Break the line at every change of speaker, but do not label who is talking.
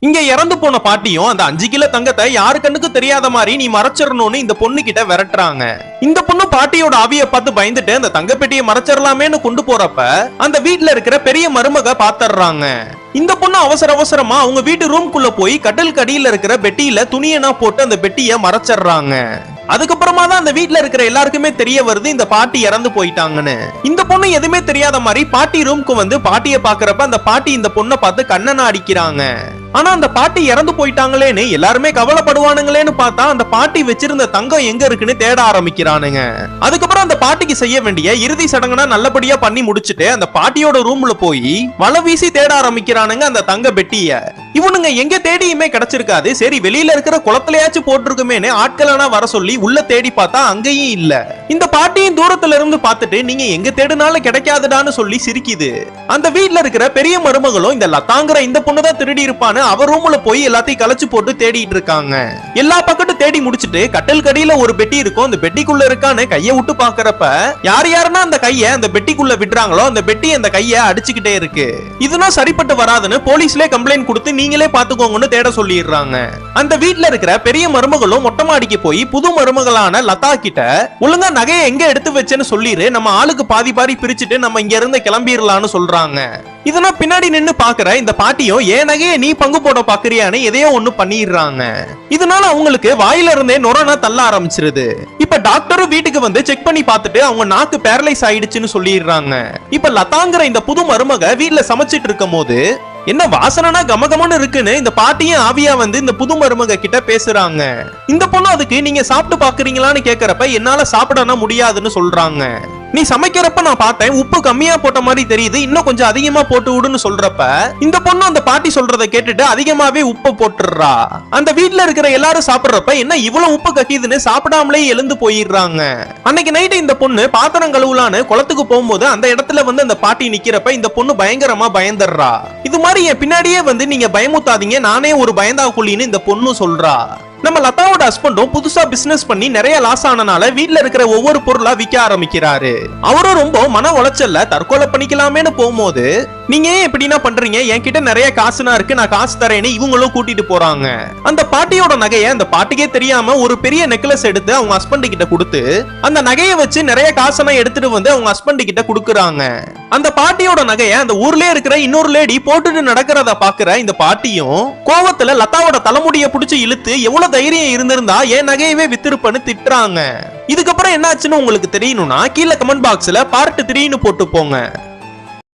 இங்க இறந்து போன பாட்டியும் அந்த 5 கிலோ தங்கத்தை யாரு கண்ணுக்கு தெரியாத மாதிரி நீ மறைச்சிடணும்னு இந்த பொண்ணு கிட்ட விரட்டுறாங்க. இந்த பொண்ணு பாட்டியோட ஆவிய பார்த்து பயந்துட்டு அந்த தங்க பெட்டியை மறைச்சிடலாமேன்னு கொண்டு போறப்ப அந்த வீட்டுல இருக்கிற பெரிய மருமக பாத்துறாங்க. இந்த பொண்ணு அவசர அவசரமா அவங்க வீட்டு ரூம்குள்ள போய் கட்டில் கடியில இருக்கிற பெட்டியில துணியனா போட்டு அந்த பெட்டியை மறைச்சிடுறாங்க. அதுக்கப்புறமா தான் அந்த வீட்டுல இருக்கிற எல்லாருக்குமே தெரிய வருது இந்த பாட்டி இறந்து போயிட்டாங்கன்னு. இந்த பொண்ணு எதுவுமே தெரியாத மாதிரி பாட்டி ரூம்க்கு வந்து பாட்டியை பாக்குறப்ப அந்த பாட்டி இந்த பொண்ணை பார்த்து கண்ணனை அடிக்கிறாங்க. ஆனா அந்த பாட்டி இறந்து போயிட்டாங்களேன்னு எல்லாருமே கவலைப்படுவானுங்களேன்னு பார்த்தா அந்த பாட்டி வச்சிருந்த தங்கம் எங்க இருக்குன்னு தேட ஆரம்பிக்கிறானுங்க. அதுக்கப்புறம் அந்த பாட்டிக்கு செய்ய வேண்டிய இறுதி சடங்குனா நல்லபடியா பண்ணி முடிச்சுட்டு அந்த பாட்டியோட ரூம்ல போய் வலை வீசி தேட ஆரம்பிக்கிறானுங்க அந்த தங்க பெட்டிய. இவனுங்க எங்க தேடியுமே கிடைச்சிருக்காது. சரி வெளியில இருக்கிற குளத்திலயாச்சும் போட்டிருக்குமேனு ஆட்களா வர சொல்லி உள்ள தேடி பார்த்தா அங்கேயும் இல்ல. இந்த பாட்டியும் தூரத்துல இருந்து பார்த்துட்டு நீங்க எங்க தேடினாலும் கிடைக்காதுடான்னு சொல்லி சிரிக்குது. அந்த வீட்டுல இருக்கிற பெரிய மருமகளும் இந்த லதாங்கிற இந்த பொண்ணுதான் திருடி இருப்பான்னு அவர் ரூம்ல போய் எல்லாத்தையும் கலைச்சு போட்டு தேடிட்டு இருக்காங்க. எல்லா பக்கத்தும் தேடி முடிச்சிட்டு கட்டில் கடியில ஒரு பெட்டி இருக்கும். அந்த பெட்டிக்குள்ள இருக்கான்னு கைய விட்டு பாக்குறப்ப யாருன்னா அந்த கைய அந்த பெட்டிக்குள்ள விடுறாங்களோ அந்த பெட்டி அந்த கைய அடிச்சுக்கிட்டே இருக்கு. இதுனா சரிப்பட்டு வராதுன்னு போலீஸ்ல கம்ப்ளைண்ட் கொடுத்து நீங்களே பாத்துக்கோங்கன்னு தேட சொல்லிடுறாங்க. அந்த வீட்டுல இருக்கிற பெரிய மருமகளும் மொட்டை மாடிக்கு போய் புது மருமகளான லதா கிட்ட ஒழுங்கா நகையை எங்க எடுத்து வச்சேன்னு சொல்லிரு, நம்ம ஆளுக்கு பாதி பாதி பிரிச்சுட்டு நம்ம இங்க இருந்து கிளம்பிடலாம்னு சொல்றாங்க. இதனா பின்னாடி நின்னு பாக்குற இந்த பாட்டியும் ஏன் நகையை நீ பங்கு போட பாக்குறியான்னு எதையோ ஒண்ணு பண்ணிடுறாங்க. இதனால அவங்களுக்கு வாயில இருந்தே நொரனா தள்ள ஆரம்பிச்சிருது. இப்ப டாக்டரும் வீட்டுக்கு வந்து செக் பண்ணி பார்த்துட்டு அவங்க நாக்கு பேரலைஸ் ஆயிடுச்சுன்னு சொல்லிடுறாங்க. இப்ப லதாங்கிற இந்த புது மருமக வீட்டுல சமைச்சிட்டு இருக்கும் போது என்ன வாசனைனா கமகமன்னு இருக்குன்னு இந்த பாட்டியும் ஆவியா வந்து இந்த புது மருமக கிட்ட பேசுறாங்க. இந்த பொண்ணு அதுக்கு நீங்க சாப்பிட்டு பாக்குறீங்களான்னு கேக்குறப்ப என்னால சாப்பிடனா முடியாதுன்னு சொல்றாங்க. நீ சமைக்கிறப்ப நான் பார்த்தேன் உப்பு கம்மியா போட்ட மாதிரி தெரியுது, இன்னும் கொஞ்சம் அதிகமா போட்டு விடுன்னு சொல்றப்ப இந்த பொண்ணு அந்த பாட்டி சொல்றதை கேட்டுட்டு அதிகமாவே உப்பு போட்டுறா. அந்த வீட்டுல இருக்கிற எல்லாரும் சாப்பிடுறப்ப என்ன இவ்வளவு உப்பு கக்கிதுன்னு சாப்பிடாமலே எழுந்து போயிடுறாங்க. அன்னைக்கு நைட்டு இந்த பொண்ணு பாத்திரம் கழுவலான்னு குளத்துக்கு போகும்போது அந்த இடத்துல வந்து அந்த பாட்டி நிக்கிறப்ப இந்த பொண்ணு பயங்கரமா பயந்துடுறா. இது மாதிரி என் பின்னாடியே வந்து நீங்க பயமுத்தாதீங்க, நானே ஒரு பயந்தா குழின்னு இந்த பொண்ணு சொல்றா. நம்ம லதாவோட ஹஸ்பண்டும் புதுசா பிசினஸ் பண்ணி நிறைய லாஸ் ஆனனால வீட்டுல இருக்கிற ஒவ்வொரு பொருளா விற்க ஆரம்பிக்கிறாரு. அவரும் ரொம்ப மன உளைச்சல்ல தற்கொலை பண்ணிக்கலாமேன்னு போகும்போது நீங்க ஏன் எப்படின்னா பண்றீங்க, என்கிட்ட நிறைய காசுனா இருக்கு, நான் காசு தரேன்னு இவங்களும் கூட்டிட்டு போறாங்க. அந்த பாட்டியோட நகையை அந்த பாட்டிக்கே தெரியாம ஒரு பெரிய நெக்லஸ் எடுத்து அவங்க ஹஸ்பண்ட் கிட்ட கொடுத்து அந்த நகையை வச்சு நிறைய காசெல்லாம் எடுத்துட்டு வந்து அவங்க ஹஸ்பண்ட் கிட்ட கொடுக்குறாங்க. அந்த பாட்டியோட நகையை அந்த ஊர்லயே இருக்கிற இன்னொரு லேடி போட்டுட்டு நடக்கிறத பாக்குற இந்த பாட்டியும் கோவத்துல லதாவோட தலைமுடிய புடிச்சு இழுத்து எவ்வளவு தைரியம் இருந்திருந்தா என் நகையவே வித்திருப்பன்னு திட்டுறாங்க. இதுக்கப்புறம் என்னாச்சுன்னு உங்களுக்கு தெரியணும்னா கீழே கமெண்ட் பாக்ஸ்ல பார்ட் 3ன்னு போட்டு போங்க.